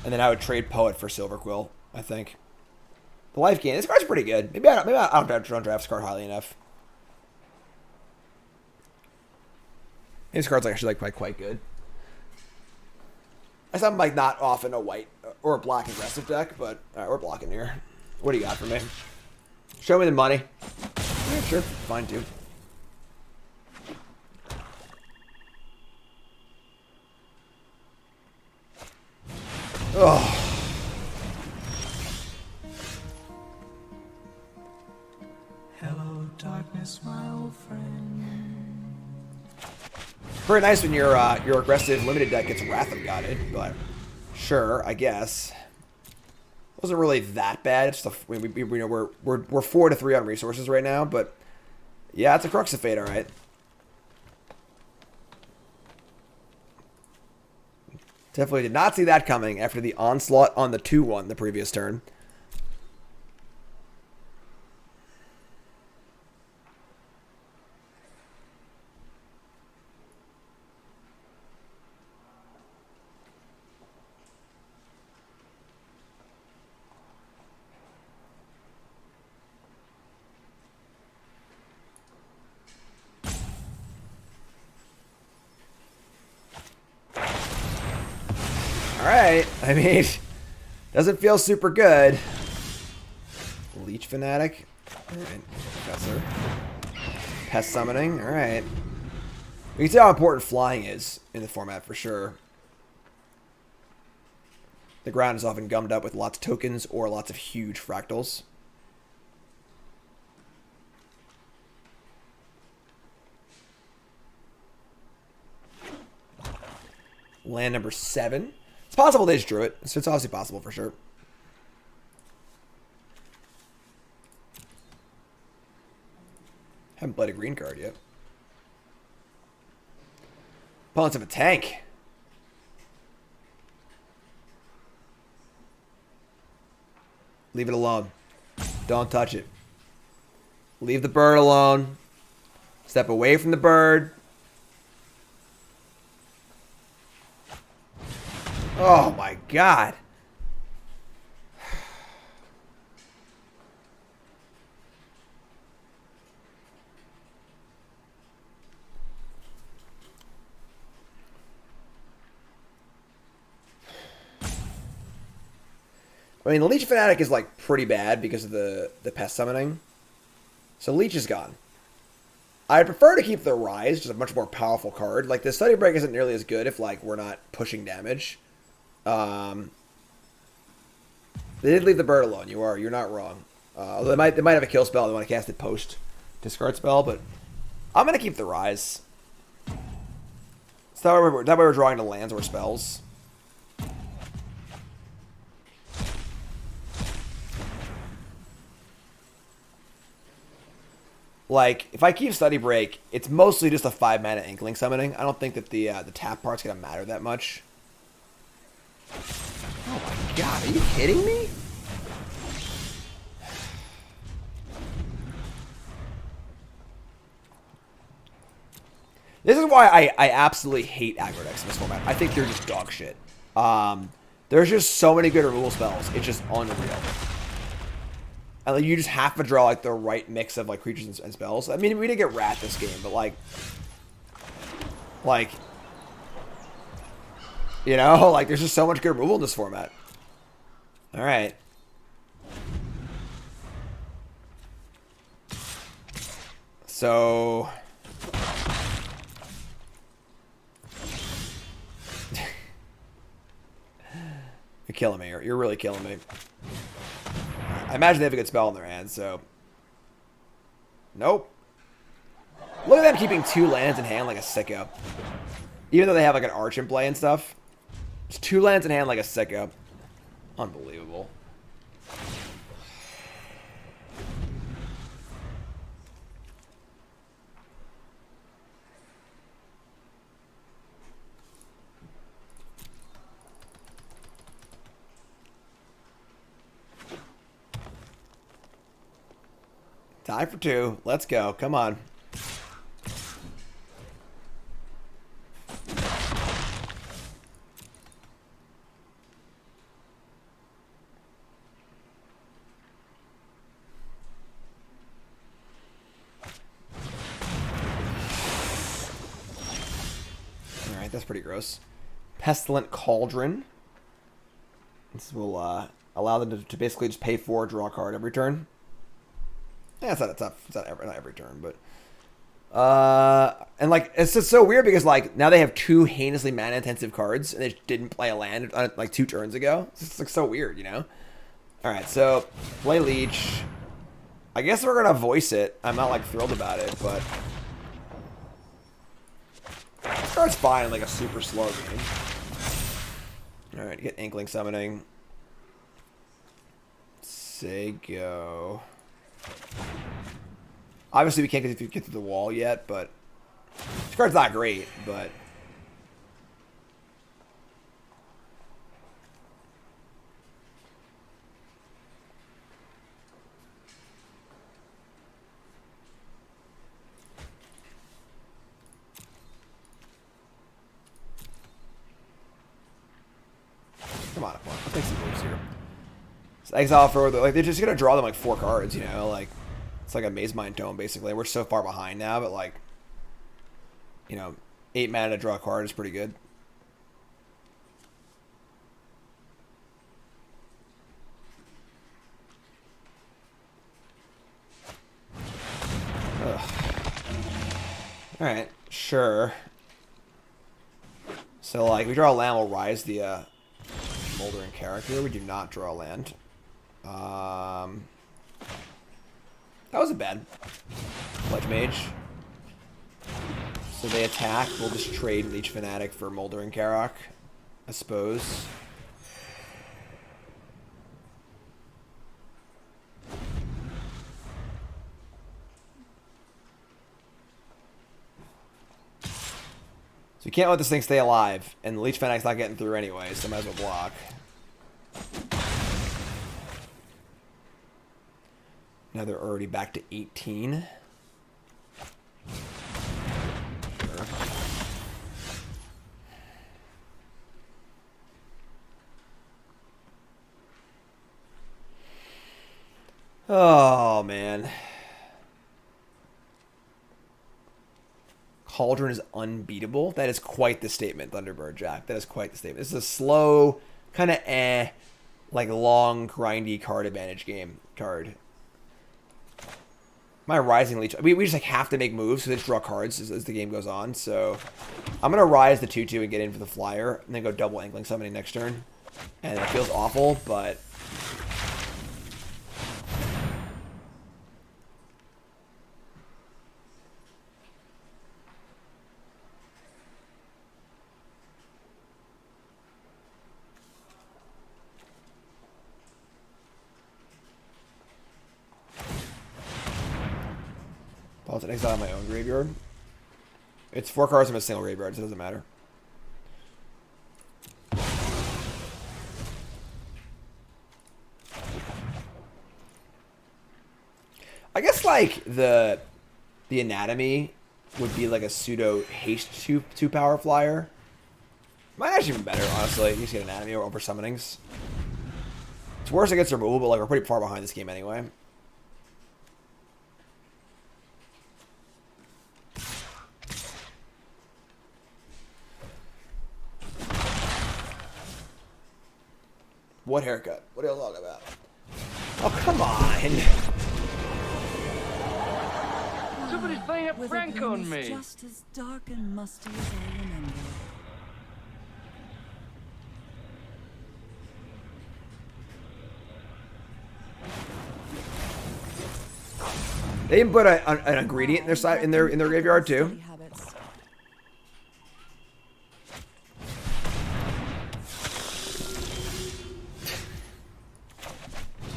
And then I would trade poet for Silver Quill, I think. The life gain. This card's pretty good. Maybe I don't draft this card highly enough. This card's actually like quite good. I'm like not often a white or a black aggressive deck, but alright, we're blocking here. What do you got for me? Show me the money. Yeah, sure, fine too. Oh. Hello, darkness, my old friend. Very nice when your aggressive limited deck gets Wrath of Godded, but sure, I guess. Wasn't really that bad. It's just we're 4-3 on resources right now, but yeah, it's a Crux of Fate, all right. Definitely did not see that coming after the onslaught on the 2-1 the previous turn. Alright, I mean, doesn't feel super good. Leech Fanatic. Alright, Professor. Pest Summoning, alright. You can see how important flying is in the format for sure. The ground is often gummed up with lots of tokens or lots of huge fractals. Land number 7. It's possible they just drew it. So it's obviously possible for sure. Haven't played a green card yet. Opponents have a tank. Leave it alone. Don't touch it. Leave the bird alone. Step away from the bird. Oh my god. I mean, the Leech Fanatic is like pretty bad because of the pest summoning. So Leech is gone. I'd prefer to keep the Rise, just a much more powerful card. Like the Study Break isn't nearly as good if like we're not pushing damage. They did leave the bird alone. You're not wrong. Although they might have a kill spell. They want to cast it post discard spell, but I'm gonna keep the Rise. So that way we're drawing to lands or spells. Like, if I keep Study Break, it's mostly just a 5-mana Inkling summoning. I don't think that the tap part's gonna matter that much. Oh my god, are you kidding me? This is why I absolutely hate aggro decks in this format. I think they're just dog shit. There's just so many good removal spells. It's just unreal. And like, you just have to draw like the right mix of like creatures and spells. I mean, we didn't get Wrath this game, but like, you know, like there's just so much good removal in this format. All right. So you're killing me. You're really killing me. Right. I imagine they have a good spell in their hand, so. Nope. Look at them keeping 2 lands in hand like a sicko. Even though they have like an arch in play and stuff. It's 2 lands in hand like a sicko. Unbelievable. Tie for 2. Let's go. Come on. Alright, that's pretty gross. Pestilent Cauldron. This will allow them to basically just pay 4, draw a card every turn. Yeah, it's not tough. It's not every turn, but and like it's just so weird because like now they have 2 heinously mana intensive cards and they just didn't play a land like 2 turns ago. It's just like so weird, you know. All right, so play Leech. I guess we're gonna voice it. I'm not like thrilled about it, but this card's fine in like a super slow game. All right, get Inkling Summoning. Say go. Obviously, we can't get to the wall yet, but this card's not great, but come on, I'll take some moves here. So exile for like they're just gonna draw them like 4 cards, you know, like. It's like a Maze Mind Tome, basically. We're so far behind now, but like, you know, 8 mana to draw a card is pretty good. Ugh. All right, sure. So like, we draw a land, we'll rise the Moldering Character. We do not draw a land. That wasn't bad. Pledge Mage. So they attack. We'll just trade Leech Fanatic for Moldering Karok, I suppose. So we can't let this thing stay alive, and the Leech Fanac's not getting through anyway, so I might as well block. Now they're already back to 18. Sure. Oh, man. Cauldron is unbeatable. That is quite the statement, Thunderbird Jack. That is quite the statement. This is a slow, kind of like long, grindy card advantage game card. My Rising Leech, we just like have to make moves, so they just draw cards as the game goes on. So I'm gonna rise the 2/2 and get in for the flyer, and then go double Inkling Summoning next turn. And it feels awful, but I'll exile my own graveyard. It's 4 cards from a single graveyard, so it doesn't matter. I guess like the anatomy would be like a pseudo haste 2 power flyer. Might actually be better, honestly. You just get anatomy over summonings. It's worse against removal, but like we're pretty far behind this game anyway. What haircut? What are you talking about? Oh, come on! Somebody's playing a prank on me. Just as dark and musty as I remember. They even put an ingredient in their side in their graveyard too. Habits.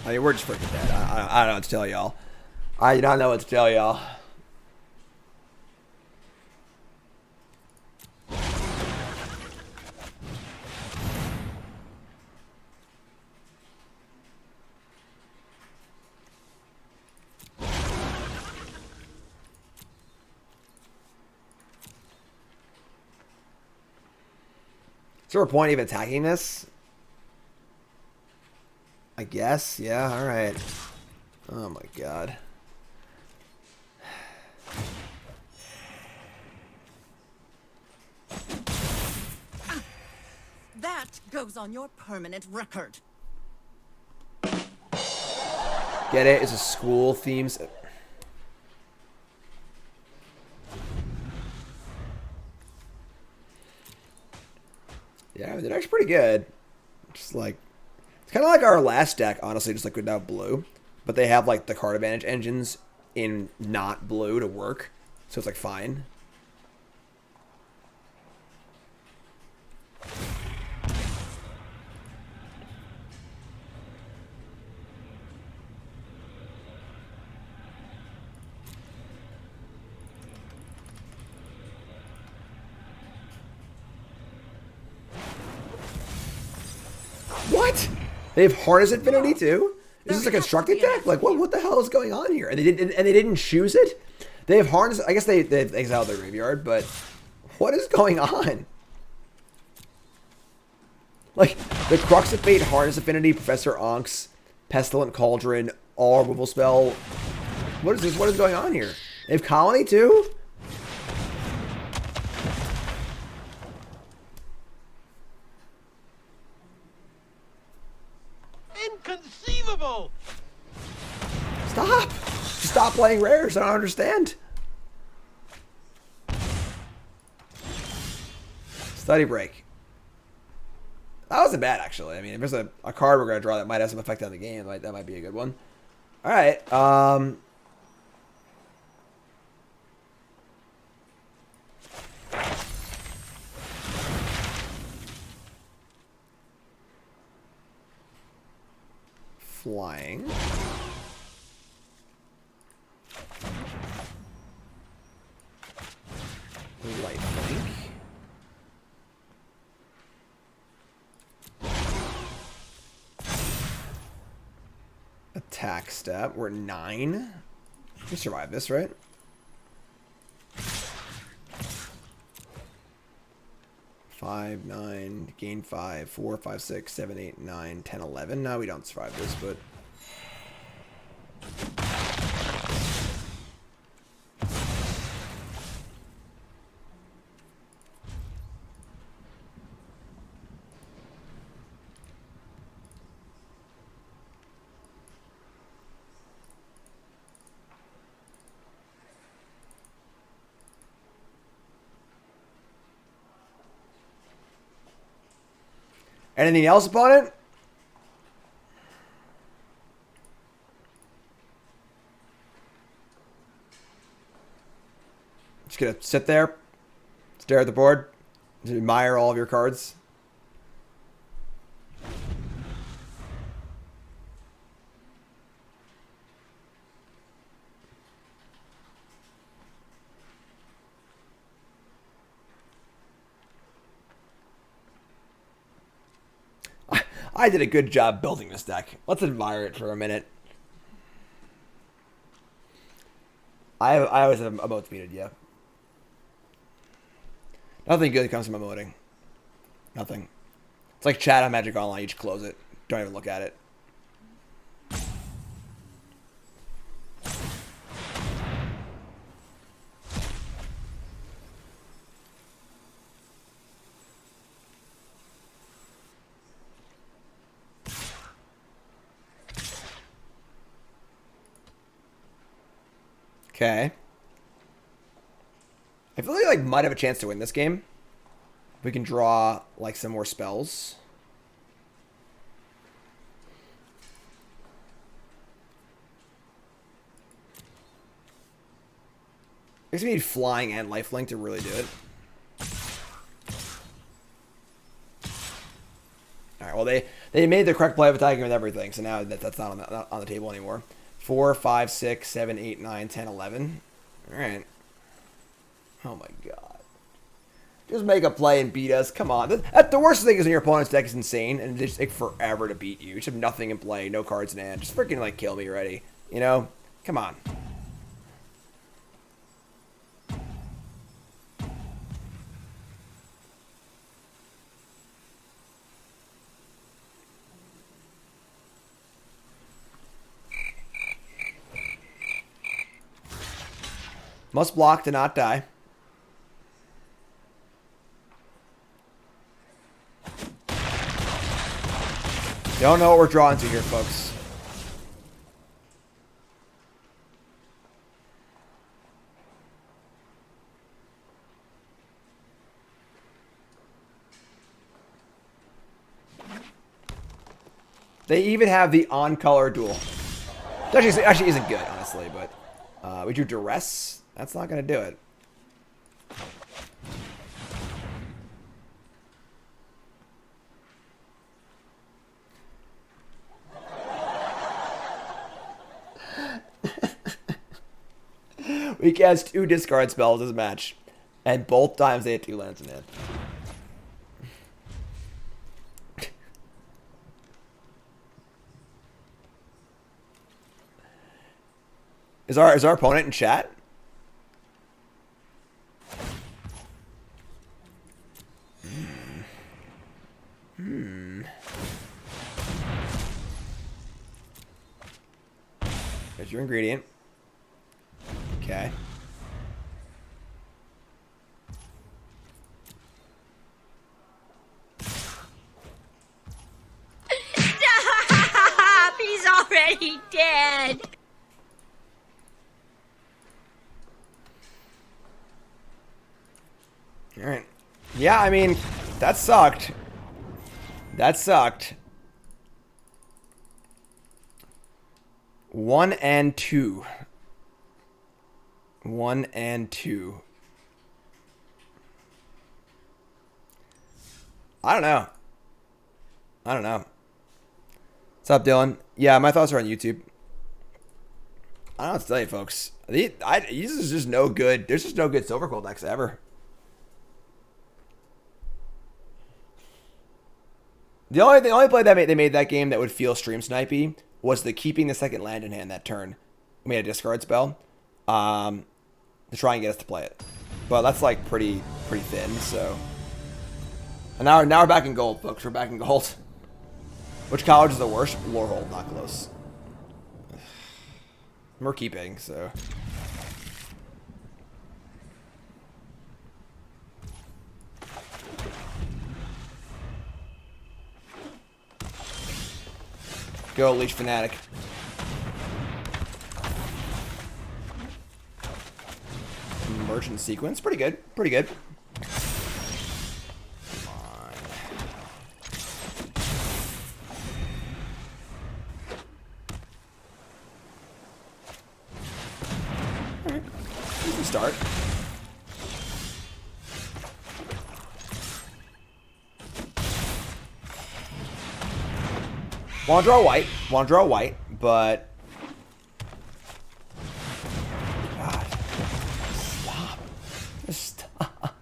I mean, we're just freaking dead. I don't know what to tell y'all. I do not know what to tell y'all. Is there a point even attacking this? I guess, yeah, alright. Oh my god. That goes on your permanent record. Get it? It's a school themes. Yeah, they're actually pretty good. Just like, it's kind of like our last deck, honestly, just like without blue. But they have like the card advantage engines in not blue to work. So it's like fine. What? They have Harness Infinity too? Is this a constructed deck? Like what the hell is going on here? And they didn't choose it? They have Harness. I guess they've exiled their graveyard, but what is going on? Like the Crux of Fate, Harness Affinity, Professor Onks, Pestilent Cauldron, all removal spell. What is this? What is going on here? They have Colony too? Inconceivable! Stop! Stop playing rares. I don't understand. Study break. That wasn't bad, actually. I mean, if there's a card we're going to draw that might have some effect on the game, that might be a good one. All right. Flying. Lifelink. Attack step. We're 9. We survive this, right? Five, 9, gain 5, 4, 5, 6, 7, 8, 9, 10, 11. No, we don't survive this, but anything else, opponent? Just gonna sit there, stare at the board, admire all of your cards. I did a good job building this deck. Let's admire it for a minute. I always have emotes muted, yeah. Nothing good comes from emoting. Nothing. It's like chat on Magic Online. You just close it. Don't even look at it. Okay. I feel like might have a chance to win this game. We can draw like some more spells. guess we need flying and lifelink to really do it. Alright, well, they made the correct play of attacking with everything, so now that's not on the table anymore. 4, 5, 6, 7, 8, 9, 10, 11. Alright. Oh my god. Just make a play and beat us. Come on. The worst thing is when your opponent's deck is insane and they just take forever to beat you. You just have nothing in play, no cards in hand. Just freaking, like, kill me already. You know? Come on. Must block to not die. Don't know what we're drawing to here, folks. They even have the on-color duel. It actually isn't good, honestly, but we drew Duress. That's not going to do it. We cast 2 discard spells this match, and both times they had 2 lands in hand. Is our opponent in chat? There's your ingredient. Okay. Stop! He's already dead. All right. Yeah, I mean, that sucked. That sucked. 1 and 2. 1 and 2. I don't know. What's up, Dylan? Yeah, my thoughts are on YouTube. I don't know what to tell you, folks. This is just no good. There's just no good Silver Quill decks ever. The only play that they made that game that would feel stream snipey was the keeping the second land in hand that turn. We made a discard spell to try and get us to play it, but that's like pretty thin. So, and now we're back in gold, folks. We're back in gold. Which college is the worst? Lorehold, not close. We're keeping, so. Go, Leech Fanatic. Merchant Sequence. Pretty good. Pretty good. Come on. Alright. We can start. Want to draw white, but God, stop. Just stop.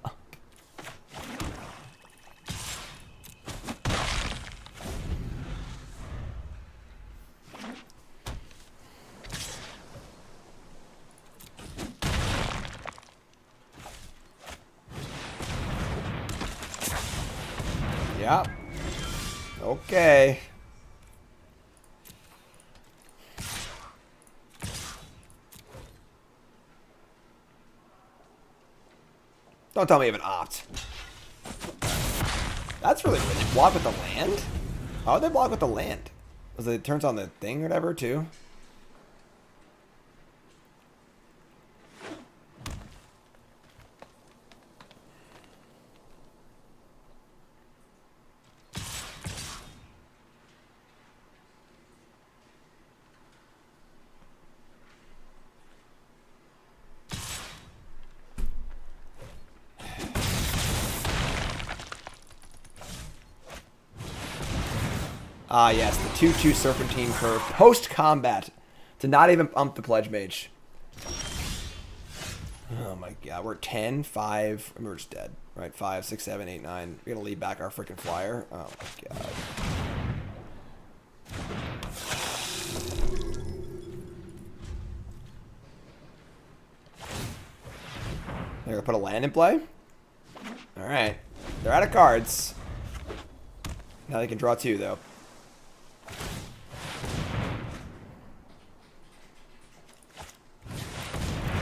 Yep. Okay. Don't tell me you have an opt. That's really weird. They block with the land? How would they block with the land? Was it turns on the thing or whatever too? Ah, yes, the 2/2 Serpentine Curve post-combat to not even pump the Pledge Mage. Oh my god, we're 10, 5, and we're just dead. Right, 5, 6, 7, 8, 9. We're gonna lead back our freaking flyer. Oh my god. They're gonna put a land in play? Alright. They're out of cards. Now they can draw 2, though.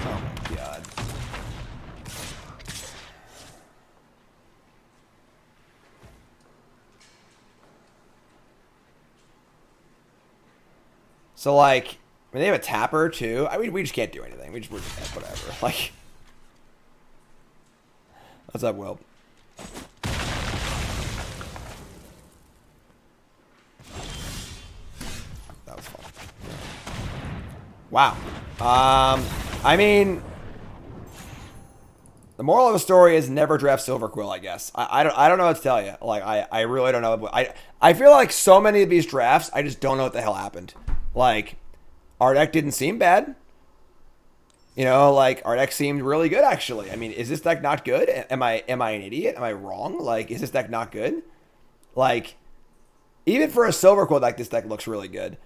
Oh my god. So, like, when they have a tapper, too, we just can't do anything. We're just whatever. Like, what's up, Will? That was fun. Wow. I mean, the moral of the story is never draft Silver Quill, I guess. I don't know what to tell you. Like, I really don't know. I feel like so many of these drafts, I just don't know what the hell happened. Like, our deck didn't seem bad. You know, like, our deck seemed really good, actually. I mean, is this deck not good? Am I an idiot? Am I wrong? Like, is this deck not good? Like, even for a Silver Quill deck, this deck looks really good.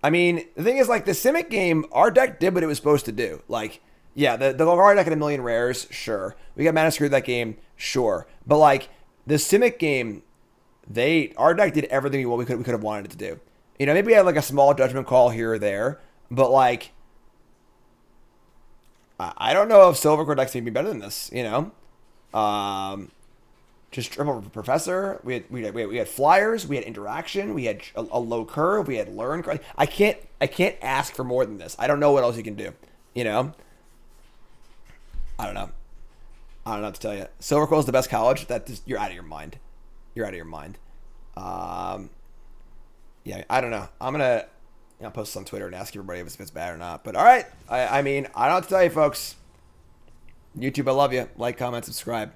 I mean, the thing is, like, the Simic game, our deck did what it was supposed to do. Like, yeah, the Golgari deck at a million rares, sure. We got mana screwed that game, sure. But, like, the Simic game, our deck did everything we could have wanted it to do. You know, maybe we had, like, a small judgment call here or there. But, like, I don't know if Silver Quill decks can be better than this, you know? Just triple Professor. We had flyers. We had interaction. We had a low curve. We had learn. I can't ask for more than this. I don't know what else you can do. You know. I don't know. I don't know what to tell you. Silver Quill is the best college. You're out of your mind. You're out of your mind. Yeah, I don't know. I'm gonna post this on Twitter and ask everybody if it's bad or not. But all right. I mean, I don't know what to tell you, folks. YouTube, I love you. Like, comment, subscribe.